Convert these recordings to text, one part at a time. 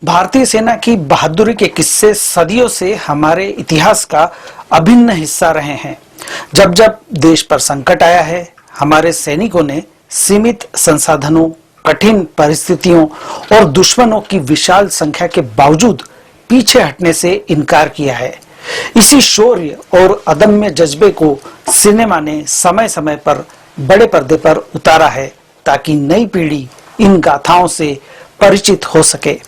भारतीय सेना की बहादुरी के किस्से सदियों से हमारे इतिहास का अभिन्न हिस्सा रहे हैं। जब जब देश पर संकट आया है, हमारे सैनिकों ने सीमित संसाधनों, कठिन परिस्थितियों और दुश्मनों की विशाल संख्या के बावजूद पीछे हटने से इनकार किया है। इसी शौर्य और अदम्य जज्बे को सिनेमा ने समय समय पर बड़े पर्दे पर उतारा है, ताकि नई पीढ़ी इन गाथाओं से परिचित हो सके।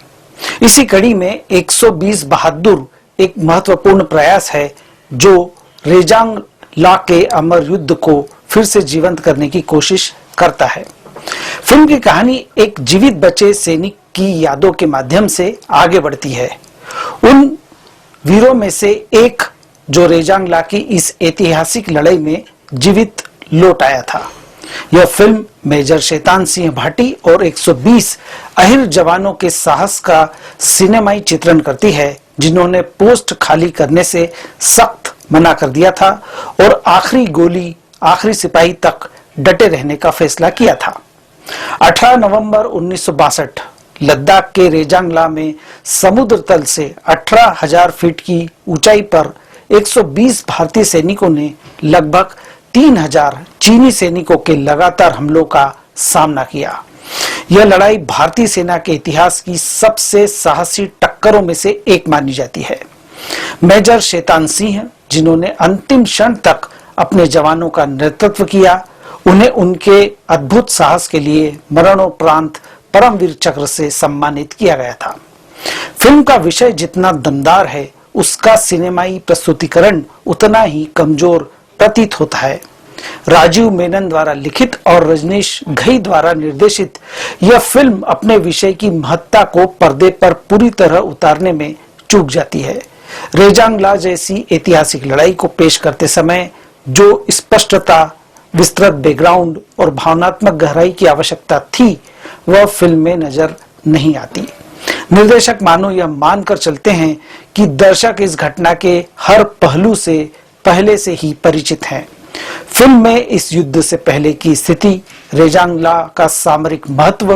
इसी कड़ी में 120 बहादुर एक महत्वपूर्ण प्रयास है, जो रेजांग ला के अमर युद्ध को फिर से जीवंत करने की कोशिश करता है। फिल्म की कहानी एक जीवित बचे सैनिक की यादों के माध्यम से आगे बढ़ती है, उन वीरों में से एक जो रेजांग ला की इस ऐतिहासिक लड़ाई में जीवित लौट आया था। यह फिल्म मेजर शैतान सिंह भाटी और 120 अहिर जवानों के साहस का सिनेमाई चित्रण करती है, जिन्होंने पोस्ट खाली करने से सख्त मना कर दिया था और आखिरी गोली, आखिरी सिपाही तक डटे रहने का फैसला किया था। 18 नवंबर 1962 लद्दाख के रेजांगला में समुद्र तल से 18,000 फीट की ऊंचाई पर 120 भारतीय सैनिकों ने लगभग 3,000 चीनी सैनिकों के लगातार हमलों का सामना किया। यह लड़ाई भारतीय सेना के इतिहास की सबसे साहसी टक्करों में से एक मानी जाती है। मेजर शैतान सिंह, जिन्होंने अंतिम क्षण तक अपने जवानों का नेतृत्व किया, उन्हें उनके अद्भुत साहस के लिए मरणोपरांत परमवीर चक्र से सम्मानित किया गया था। फिल्म का विषय जितना दमदार है, उसका सिनेमाई प्रस्तुतिकरण उतना ही कमजोर प्रतीत होता है। राजीव मेनन द्वारा लिखित और रजनीश घई द्वारा निर्देशित यह फिल्म अपने विषय की महत्ता को पर्दे पर पूरी तरह उतारने में चूक जाती है। रेजांगला जैसी ऐतिहासिक लड़ाई को पेश करते समय जो स्पष्टता, विस्तृत बैकग्राउंड और भावनात्मक गहराई की आवश्यकता थी, वह फिल्म में नजर नहीं आती। निर्देशक मानो यह मानकर चलते हैं कि दर्शक इस घटना के हर पहलू से पहले से ही परिचित हैं। फिल्म में इस युद्ध से पहले की स्थिति, रेजांगला का सामरिक महत्व,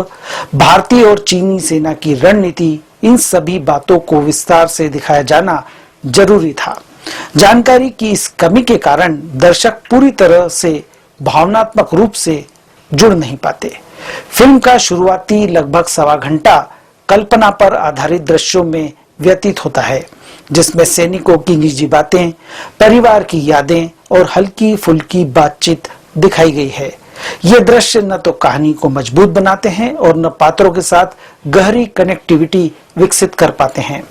भारतीय और चीनी सेना की रणनीति, इन सभी बातों को विस्तार से दिखाया जाना जरूरी था। जानकारी की इस कमी के कारण दर्शक पूरी तरह से भावनात्मक रूप से जुड़ नहीं पाते। फिल्म का शुरुआती लगभग सवा घंटा कल्पना पर आधारित दृश्यों में व्यतीत होता है, जिसमें सैनिकों की निजी बातें, परिवार की यादें और हल्की फुल्की बातचीत दिखाई गई है। ये दृश्य न तो कहानी को मजबूत बनाते हैं और न पात्रों के साथ गहरी कनेक्टिविटी विकसित कर पाते हैं।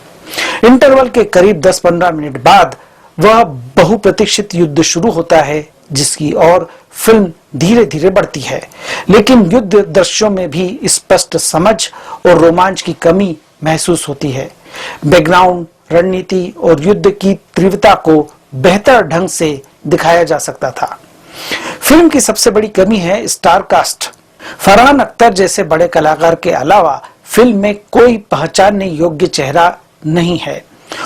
इंटरवल के करीब 10-15 मिनट बाद वह बहुप्रतीक्षित युद्ध शुरू होता है, जिसकी ओर फिल्म धीरे धीरे बढ़ती है, लेकिन युद्ध दृश्यों में भी स्पष्ट समझ और रोमांच की कमी महसूस होती है। बैकग्राउंड, रणनीति और युद्ध की तीव्रता को बेहतर ढंग से दिखाया जा सकता था। फिल्म की सबसे बड़ी कमी है स्टार कास्ट। फरहान अख्तर जैसे बड़े कलाकार के अलावा फिल्म में कोई पहचानने योग्य चेहरा नहीं है,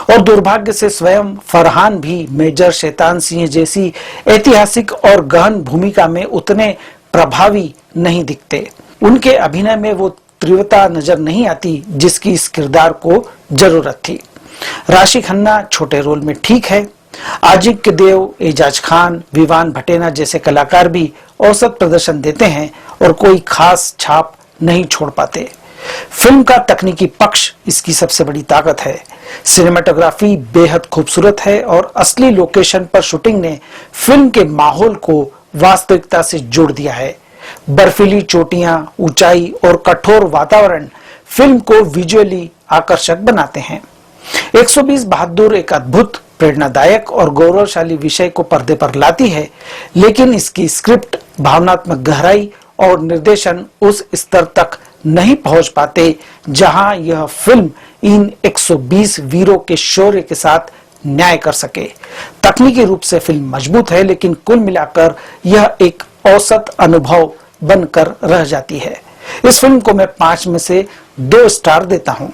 और दुर्भाग्य से स्वयं फरहान भी मेजर शैतान सिंह जैसी ऐतिहासिक और गहन भूमिका में उतने प्रभावी नहीं दिखते। उनके अभिनय में वो तीव्रता नजर नहीं आती जिसकी इस किरदार को जरूरत थी। राशि खन्ना छोटे रोल में ठीक है। आजिक देव, एजाज खान, विवान भटेना जैसे कलाकार भी औसत प्रदर्शन देते हैं और कोई खास छाप नहीं छोड़ पाते। फिल्म का तकनीकी पक्ष इसकी सबसे बड़ी ताकत है। सिनेमाटोग्राफी बेहद खूबसूरत है और असली लोकेशन पर शूटिंग ने फिल्म के माहौल को वास्तविकता से जोड़ दिया है। बर्फीली चोटियां, ऊंचाई और कठोर वातावरण फिल्म को विजुअली आकर्षक बनाते हैं। 120 बहादुर एक अद्भुत, प्रेरणादायक और गौरवशाली विषय को पर्दे पर लाती है, लेकिन इसकी स्क्रिप्ट, भावनात्मक गहराई और निर्देशन उस स्तर तक नहीं पहुंच पाते जहां यह फिल्म इन 120 वीरों के शौर्य के साथ न्याय कर सके। तकनीकी रूप से फिल्म मजबूत है, लेकिन कुल मिलाकर यह एक औसत अनुभव बनकर रह जाती है। इस फिल्म को मैं 5 में से 2 स्टार देता हूं।